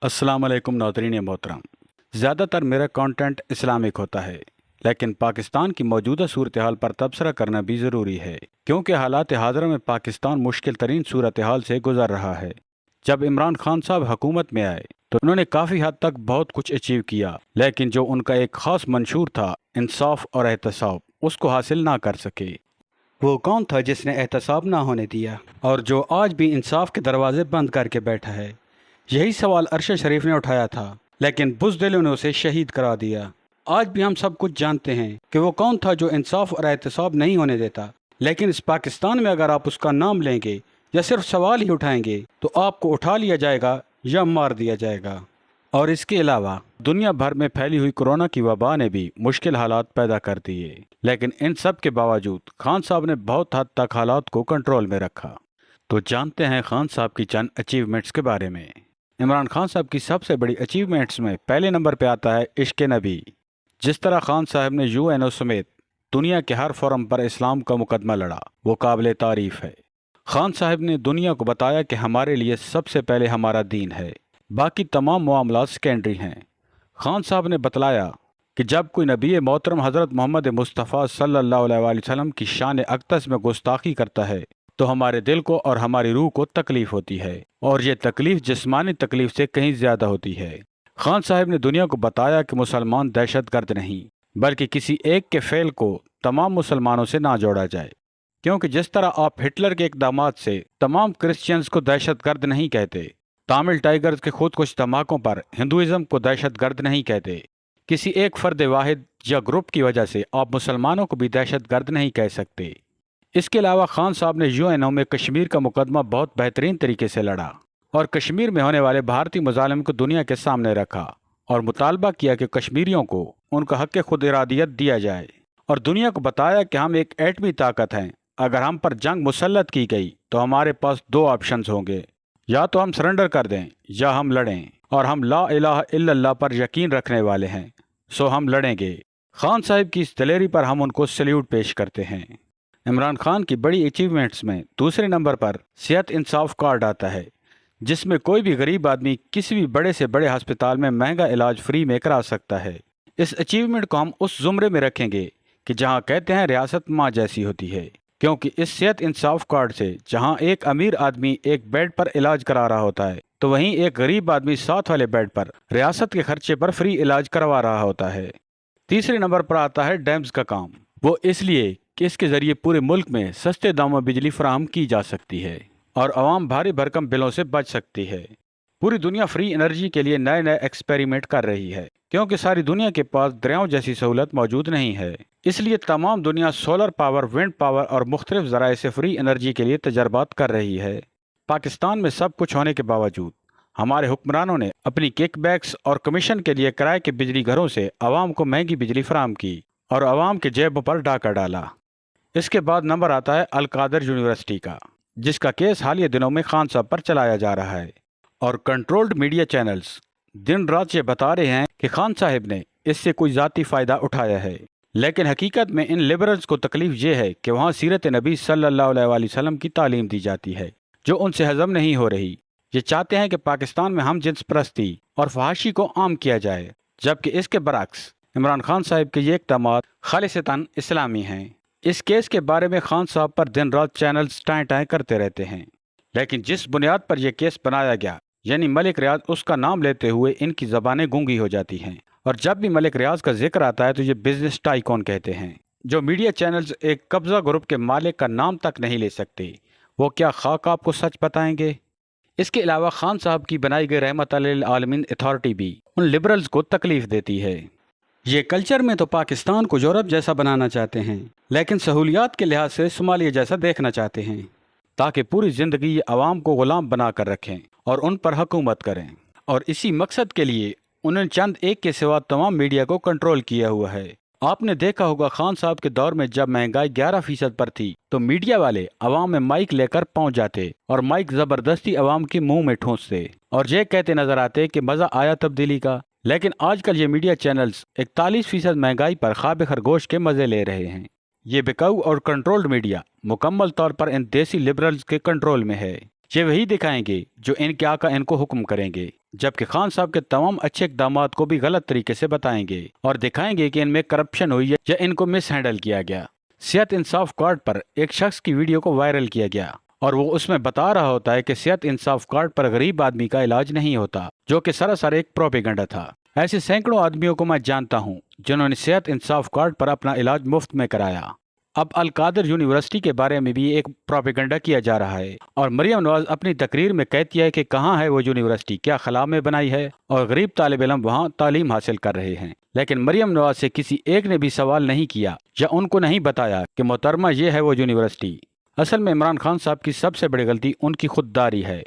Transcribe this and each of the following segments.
अस्सलाम वालेकुम नाज़रीन मोहतरम। ज़्यादातर मेरा कंटेंट इस्लामिक होता है, लेकिन पाकिस्तान की मौजूदा सूरत हाल पर तबसरा करना भी ज़रूरी है, क्योंकि हालात हाज़िरा में पाकिस्तान मुश्किल तरीन सूरत हाल से गुजर रहा है। जब इमरान खान साहब हुकूमत में आए तो उन्होंने काफ़ी हद तक बहुत कुछ अचीव किया, लेकिन जो उनका एक ख़ास मंशूर था, इंसाफ और एहतसाब, उसको हासिल ना कर सके। वो कौन था जिसने एहतसाब ना होने दिया और जो आज भी इंसाफ के दरवाजे बंद करके बैठा है? यही सवाल अरशद शरीफ ने उठाया था, लेकिन बुज़दिलों ने उसे शहीद करा दिया। आज भी हम सब कुछ जानते हैं कि वो कौन था जो इंसाफ और एहतसाब नहीं होने देता, लेकिन इस पाकिस्तान में अगर आप उसका नाम लेंगे या सिर्फ सवाल ही उठाएंगे तो आपको उठा लिया जाएगा या मार दिया जाएगा। और इसके अलावा दुनिया भर में फैली हुई कोरोना की वबा ने भी मुश्किल हालात पैदा कर दिए, लेकिन इन सब के बावजूद खान साहब ने बहुत हद तक हालात को कंट्रोल में रखा। तो जानते हैं खान साहब की चंद अचीवमेंट्स के बारे में। इमरान खान साहब की सबसे बड़ी अचीवमेंट्स में पहले नंबर पे आता है इश्क नबी। जिस तरह खान साहब ने यूएनओ समेत दुनिया के हर फोरम पर इस्लाम का मुकदमा लड़ा, वो काबिल तारीफ है। खान साहब ने दुनिया को बताया कि हमारे लिए सबसे पहले हमारा दीन है, बाकी तमाम मामलात सेकेंडरी हैं। खान साहब ने बतलाया कि जब कोई नबी मोहतरम हज़रत मोहम्मद मुस्तफ़ा सल्लल्लाहु अलैहि वसल्लम की शान अक़दस में गुस्ताखी करता है तो हमारे दिल को और हमारी रूह को तकलीफ़ होती है, और ये तकलीफ़ जिस्मानी तकलीफ़ से कहीं ज़्यादा होती है। खान साहब ने दुनिया को बताया कि मुसलमान दहशतगर्द नहीं, बल्कि किसी एक के फ़ेल को तमाम मुसलमानों से ना जोड़ा जाए, क्योंकि जिस तरह आप हिटलर के इक़दामात से तमाम क्रिश्चियंस को दहशतगर्द नहीं कहते, तामिल टाइगर्स के खुद कुछ धमाकों पर हिंदुइज़्म को दहशतगर्द नहीं कहते, किसी एक फ़र्द वाहिद या ग्रुप की वजह से आप मुसलमानों को भी दहशतगर्द नहीं कह सकते। इसके अलावा खान साहब ने यूएनओ में कश्मीर का मुकदमा बहुत बेहतरीन तरीके से लड़ा और कश्मीर में होने वाले भारतीय मुजालिम को दुनिया के सामने रखा और मुतालबा किया कि कश्मीरियों को उनका हक़ खुद इरादियत दिया जाए, और दुनिया को बताया कि हम एक एटमी ताकत हैं। अगर हम पर जंग मुसल्लत की गई तो हमारे पास दो ऑप्शंस होंगे, या तो हम सरेंडर कर दें या हम लड़ें, और हम ला इलाहा इल्लल्लाह पर यकीन रखने वाले हैं, सो हम लड़ेंगे। खान साहब की इस दलेरी पर हम उनको सल्यूट पेश करते हैं। इमरान खान की बड़ी अचीवमेंट्स में दूसरे नंबर पर सेहत इंसाफ कार्ड आता है, जिसमें कोई भी गरीब आदमी किसी भी बड़े से बड़े हस्पताल में महंगा इलाज फ्री में करा सकता है। इस अचीवमेंट को हम उस ज़ुमरे में रखेंगे कि जहां कहते हैं रियासत माँ जैसी होती है, क्योंकि इस सेहत इंसाफ कार्ड से जहां एक अमीर आदमी एक बेड पर इलाज करा रहा होता है, तो वहीं एक गरीब आदमी साथ वाले बेड पर रियासत के खर्चे पर फ्री इलाज करवा रहा होता है। तीसरे नंबर पर आता है डैम्स का काम। वो इसलिए कि इसके ज़रिए पूरे मुल्क में सस्ते दामों में बिजली फराहम की जा सकती है और आवाम भारी भरकम बिलों से बच सकती है। पूरी दुनिया फ्री एनर्जी के लिए नए नए एक्सपेरिमेंट कर रही है, क्योंकि सारी दुनिया के पास दरियाओं जैसी सहूलत मौजूद नहीं है। इसलिए तमाम दुनिया सोलर पावर, विंड पावर और मुख्तलिफ ज़राए से फ्री एनर्जी के लिए तजर्बात कर रही है। पाकिस्तान में सब कुछ होने के बावजूद हमारे हुक्मरानों ने अपनी किकबैक्स और कमीशन के लिए किराए के बिजली घरों से आवाम को महंगी बिजली फराहम की और आवाम के जेबों पर डाका डाला। इसके बाद नंबर आता है अल-कादर यूनिवर्सिटी का, जिसका केस हालिया दिनों में खान साहब पर चलाया जा रहा है, और कंट्रोल्ड मीडिया चैनल्स दिन रात ये बता रहे हैं कि खान साहब ने इससे कोई ज़ाती फ़ायदा उठाया है, लेकिन हकीकत में इन लिबरल्स को तकलीफ ये है कि वहाँ सीरत नबी सल्लल्लाहु अलैहि वसल्लम की तालीम दी जाती है, जो उनसे हज़म नहीं हो रही। ये चाहते हैं कि पाकिस्तान में हम जिन्स परस्ती और फहाशी को आम किया जाए, जबकि इसके बरक्स इमरान खान साहब के ये इक़दामात खालिसतन इस्लामी हैं। इस केस के बारे में खान साहब पर दिन रात चैनल्स टाएं टाएं करते रहते हैं, लेकिन जिस बुनियाद पर यह केस बनाया गया, यानी मलिक रियाज, उसका नाम लेते हुए इनकी ज़बानें गूंगी हो जाती हैं, और जब भी मलिक रियाज का जिक्र आता है तो ये बिजनेस टाइकॉन कहते हैं। जो मीडिया चैनल्स एक कब्ज़ा ग्रुप के मालिक का नाम तक नहीं ले सकते, वो क्या खाक आपको सच बताएंगे? इसके अलावा खान साहब की बनाई गई रहमत अल आलमीन अथॉरिटी भी उन लिबरल्स को तकलीफ देती है। ये कल्चर में तो पाकिस्तान को यूरोप जैसा बनाना चाहते हैं, लेकिन सहूलियात के लिहाज से सोमालिया जैसा देखना चाहते हैं, ताकि पूरी ज़िंदगी ये आवाम को ग़ुलाम बना कर रखें और उन पर हुकूमत करें। और इसी मकसद के लिए उन्होंने चंद एक के सिवा तमाम मीडिया को कंट्रोल किया हुआ है। आपने देखा होगा खान साहब के दौर में जब महंगाई 11% पर थी तो मीडिया वाले आवाम में माइक लेकर पहुंच जाते और माइक ज़बरदस्ती आवाम के मुंह में ठूंसते और ये कहते नजर आते कि मज़ा आया तब्दीली का। लेकिन आजकल ये मीडिया चैनल्स 41% महंगाई पर ख्वाब खरगोश के मज़े ले रहे हैं। ये बिकाऊ और कंट्रोल्ड मीडिया मुकम्मल तौर पर इन देसी लिबरल्स के कंट्रोल में है। ये वही दिखाएंगे जो इनके आका इनको हुक्म करेंगे। जबकि खान साहब के तमाम अच्छे इकदामात को भी गलत तरीके से बताएंगे और दिखाएंगे कि इनमें करप्शन हुई है या इनको मिस हैंडल किया गया। सेहत इंसाफ कार्ड पर एक शख्स की वीडियो को वायरल किया गया और वो उसमें बता रहा होता है कि सेहत इंसाफ कार्ड पर गरीब आदमी का इलाज नहीं होता, जो कि सरासर एक प्रोपेगेंडा था। ऐसे सैकड़ों आदमियों को मैं जानता हूँ जिन्होंने सेहत इंसाफ कार्ड पर अपना इलाज मुफ्त में कराया। अब अल कादिर यूनिवर्सिटी के बारे में भी एक प्रोपेगेंडा किया जा रहा है और मरियम नवाज अपनी तकरीर में कहती है कि कहाँ है वो यूनिवर्सिटी, क्या खला में बनाई है और गरीब तालिब इल्म वहाँ तालीम हासिल कर रहे हैं। लेकिन मरियम नवाज से किसी एक ने भी सवाल नहीं किया या उनको नहीं बताया कि मोहतरमा ये है वो यूनिवर्सिटी। असल में इमरान खान साहब की सबसे बड़ी गलती उनकी खुददारी है।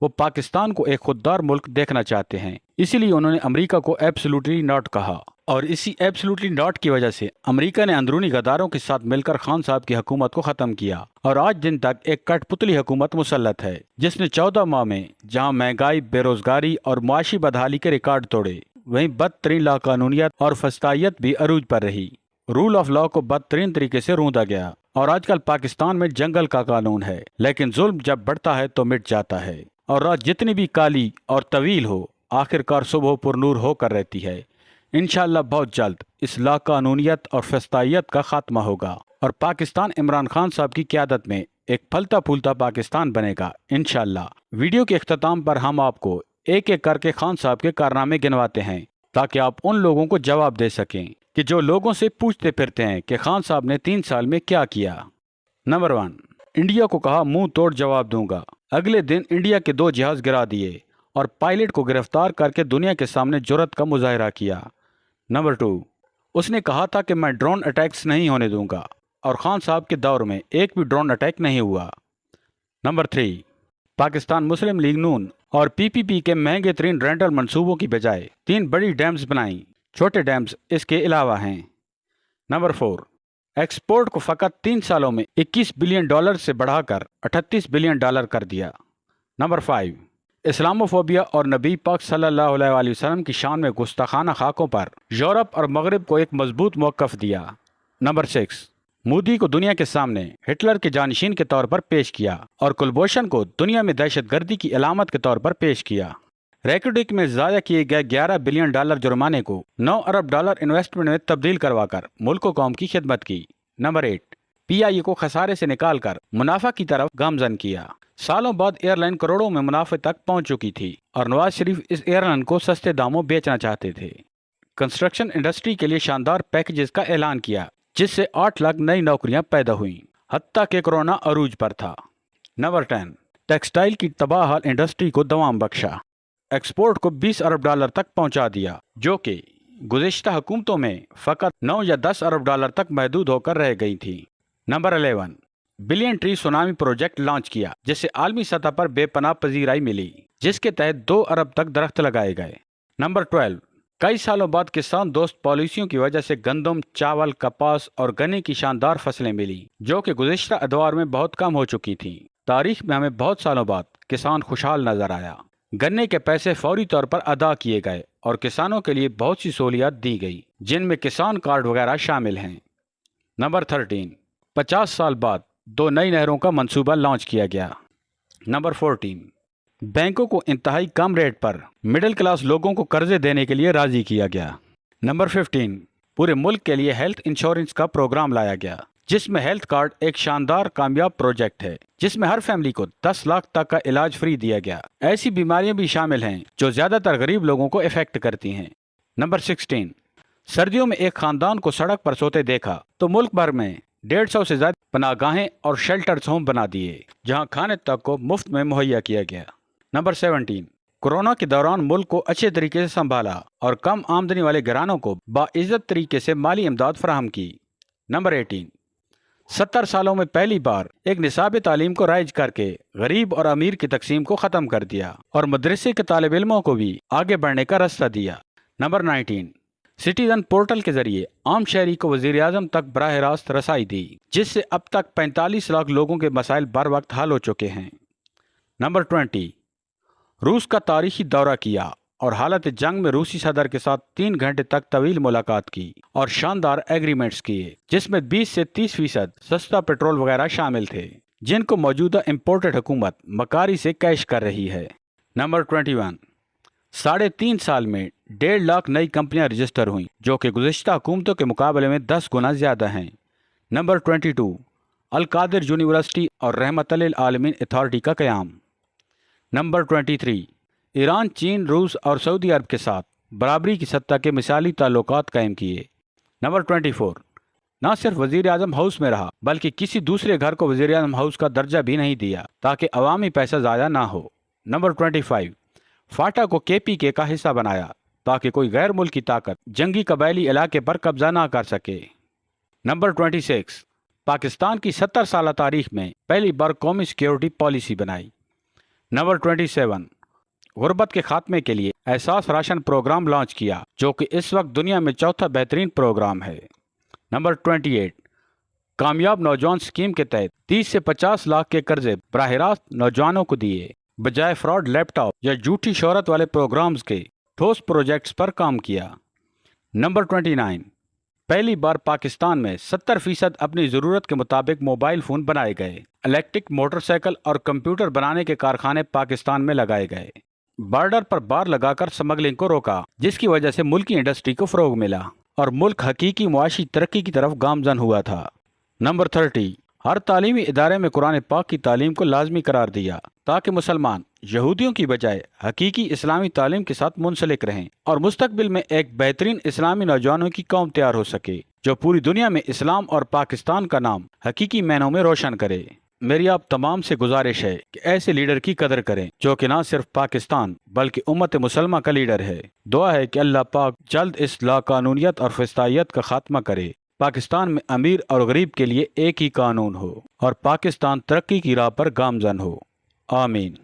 वो पाकिस्तान को एक खुददार मुल्क देखना चाहते हैं, इसीलिए उन्होंने अमेरिका को एब्सोल्युटली नॉट कहा और इसी एब्सोल्युटली नॉट की वजह से अमेरिका ने अंदरूनी गद्दारों के साथ मिलकर खान साहब की हुकूमत को ख़त्म किया और आज दिन तक एक कठपुतली हुकूमत मुसल्लत है, जिसने 14 माह में जहां महंगाई, बेरोजगारी और मुआशी बदहाली के रिकॉर्ड तोड़े, वहीं बदतरीन लाकानूनियत और फस्तायत भी अरूज पर रही। रूल ऑफ लॉ को बदतरीन तरीके से रूंधा गया और आजकल पाकिस्तान में जंगल का कानून है, लेकिन जुल्म जब बढ़ता है तो मिट जाता है और रात जितनी भी काली और तवील हो, आखिरकार सुबह पुरनूर होकर रहती है। इंशाअल्लाह बहुत जल्द इस लाकानूनियत और फस्तायत का खात्मा होगा और पाकिस्तान इमरान खान साहब की क़यादत में एक फलता फूलता पाकिस्तान बनेगा इंशाअल्लाह। वीडियो के इख्तिताम पर हम आपको एक एक करके खान साहब के कारनामे गिनवाते हैं ताकि आप उन लोगों को जवाब दे सकें कि जो लोगों से पूछते फिरते हैं कि खान साहब ने 3 साल में क्या किया। नंबर 1, इंडिया को कहा मुंह तोड़ जवाब दूंगा। अगले दिन इंडिया के 2 जहाज गिरा दिए और पायलट को गिरफ्तार करके दुनिया के सामने जुर्रत का मुजाहरा किया। नंबर 2, उसने कहा था कि मैं ड्रोन अटैक्स नहीं होने दूंगा और खान साहब के दौर में एक भी ड्रोन अटैक नहीं हुआ। नंबर 3, पाकिस्तान मुस्लिम लीग नून और पीपीपी के महंगे तरीन रेंटल मंसूबों की बजाय 3 बड़ी डैम्स बनाई, छोटे डैम्स इसके अलावा हैं। नंबर 4, एक्सपोर्ट को फ़कत 3 सालों में $21 बिलियन से बढ़ाकर $38 बिलियन कर दिया। नंबर 5, इस्लामोफोबिया और नबी पाक सल्लल्लाहु अलैहि वसल्लम की शान में गुस्ताखाना खाकों पर यूरोप और मगरिब को एक मजबूत मौक़िफ़ दिया। नंबर 6, मोदी को दुनिया के सामने हिटलर के जानशीन के तौर पर पेश किया और कुलभूषण को दुनिया में दहशतगर्दी की अलामत के तौर पर पेश किया। रैकेटिक में ज़ाया किए गए $11 बिलियन जुर्माने को $9 अरब इन्वेस्टमेंट में तब्दील करवाकर मुल्क व कौम की खिदमत की। नंबर 8, PIA को खसारे से निकालकर मुनाफा की तरफ गामजन किया। सालों बाद एयरलाइन करोड़ों में मुनाफे तक पहुंच चुकी थी और नवाज शरीफ इस एयरलाइन को सस्ते दामों बेचना चाहते थे। कंस्ट्रक्शन इंडस्ट्री के लिए शानदार पैकेजेस का ऐलान किया, जिससे 8 लाख नई नौकरियां पैदा हुई, हत्ता के कोरोना अरूज पर था। नंबर 10, टेक्सटाइल की तबाहहाल इंडस्ट्री को दवाम बख्शा, एक्सपोर्ट को $20 अरब तक पहुंचा दिया, जो कि गुज़िश्ता हुकूमतों में फ़कत 9 या $10 अरब तक महदूद होकर रह गई थी। Number 11, billion tree tsunami project launch किया, जिससे आलमी सतह पर बेपनाह पजीराई मिली, जिसके तहत 2 अरब तक दरख्त लगाए गए। नंबर 12, कई सालों बाद किसान दोस्त पॉलिसियों की वजह से गंदम, चावल, कपास और गन्ने की शानदार फसलें मिली, जो कि गुज़िश्ता अदवार में बहुत कम हो चुकी थीं। तारीख में हमें बहुत सालों बाद किसान खुशहाल नजर आया। गन्ने के पैसे फौरी तौर पर अदा किए गए और किसानों के लिए बहुत सी सहूलियात दी गई, जिनमें किसान कार्ड वगैरह शामिल हैं। नंबर 13, 50 साल बाद 2 नई नहरों का मंसूबा लॉन्च किया गया। नंबर 14, बैंकों को इंतहाई कम रेट पर मिडिल क्लास लोगों को कर्जे देने के लिए राजी किया गया। नंबर 15, पूरे मुल्क के लिए हेल्थ इंश्योरेंस का प्रोग्राम लाया गया, जिसमें हेल्थ कार्ड एक शानदार कामयाब प्रोजेक्ट है, जिसमें हर फैमिली को 10 लाख तक का इलाज फ्री दिया गया। ऐसी बीमारियां भी शामिल हैं जो ज्यादातर गरीब लोगों को इफेक्ट करती हैं। नंबर 16, सर्दियों में एक खानदान को सड़क पर सोते देखा तो मुल्क भर में 150 से ज्यादा पनाहगाहें और शेल्टर्स होम बना दिए, जहां खाने तक को मुफ्त में मुहैया किया गया। नंबर 17, कोरोना के दौरान मुल्क को अच्छे तरीके से संभाला और कम आमदनी वाले घरानों को बाइज्जत तरीके से माली इमदाद फराहम की। नंबर 18, 70 सालों में पहली बार एक निसाब तालीम को राइज करके गरीब और अमीर की तकसीम को ख़त्म कर दिया और मदरसे के तालिब इल्मों को भी आगे बढ़ने का रास्ता दिया। नंबर 19, सिटीजन पोर्टल के जरिए आम शहरी को वज़ीर आज़म तक बराह रास्त रसाई दी, जिससे अब तक 45 लाख लोगों के मसाइल बर वक्त हल हो चुके हैं। नंबर 20, रूस का तारीखी दौरा किया और हालत जंग में रूसी सदर के साथ 3 घंटे तक तवील मुलाकात की और शानदार एग्रीमेंट्स किए, जिसमें 20 से 30% सस्ता पेट्रोल वगैरह शामिल थे, जिनको मौजूदा इम्पोर्टेड हुकूमत मकारी से कैश कर रही है। नंबर 21, 3.5 سال میں 1.5 لاکھ نئی کمپنیاں رجسٹر ہوئیں، جو کہ گزشتہ حکومتوں کے مقابلے میں 10 گنا زیادہ ہیں۔ نمبر 22، القادر یونیورسٹی اور رحمت للعالمین اتھارٹی کا قیام۔ نمبر 23، ایران، چین، روس اور سعودی عرب کے ساتھ برابری کی سطح کے مثالی تعلقات قائم کیے۔ نمبر 24، نہ صرف وزیر اعظم ہاؤس میں رہا بلکہ کسی دوسرے گھر کو وزیر اعظم ہاؤس کا درجہ بھی نہیں دیا تاکہ عوامی پیسہ ضائع نہ ہو۔ نمبر 25، فاٹا کو KPK کا حصہ بنایا تاکہ کوئی غیر ملکی طاقت جنگی قبائلی علاقے پر قبضہ نہ کر سکے۔ نمبر 26، پاکستان کی 70 سالہ تاریخ میں پہلی بار قومی سیکیورٹی پالیسی بنائی۔ نمبر 27، غربت کے خاتمے کے لیے احساس راشن پروگرام لانچ کیا، جو کہ اس وقت دنیا میں چوتھا بہترین پروگرام ہے۔ نمبر 28، کامیاب نوجوان اسکیم کے تحت 30 سے 50 لاکھ کے قرضے براہ راست نوجوانوں کو دیے، بجائے فراڈ لیپ ٹاپ یا جھوٹی شہرت والے پروگرامز کے ٹھوس پروجیکٹس پر کام کیا۔ نمبر 29، پہلی بار پاکستان میں 70% اپنی ضرورت کے مطابق موبائل فون بنائے گئے۔ الیکٹرک موٹر سائیکل اور کمپیوٹر بنانے کے کارخانے پاکستان میں لگائے گئے۔ بارڈر پر بار لگا کر سمگلنگ کو روکا، جس کی وجہ سے ملکی انڈسٹری کو فروغ ملا اور ملک حقیقی معاشی ترقی کی طرف گامزن ہوا تھا۔ نمبر 30، ہر تعلیمی ادارے میں قرآن پاک کی تعلیم کو لازمی قرار دیا تاکہ مسلمان یہودیوں کی بجائے حقیقی اسلامی تعلیم کے ساتھ منسلک رہیں اور مستقبل میں ایک بہترین اسلامی نوجوانوں کی قوم تیار ہو سکے جو پوری دنیا میں اسلام اور پاکستان کا نام حقیقی معنوں میں روشن کرے۔ میری آپ تمام سے گزارش ہے کہ ایسے لیڈر کی قدر کریں جو کہ نہ صرف پاکستان بلکہ امت مسلمہ کا لیڈر ہے۔ دعا ہے کہ اللہ پاک جلد اس لاقانونیت اور فسطائیت کا خاتمہ کرے، پاکستان میں امیر اور غریب کے لیے ایک ہی قانون ہو اور پاکستان ترقی کی راہ پر گامزن ہو۔ آمین۔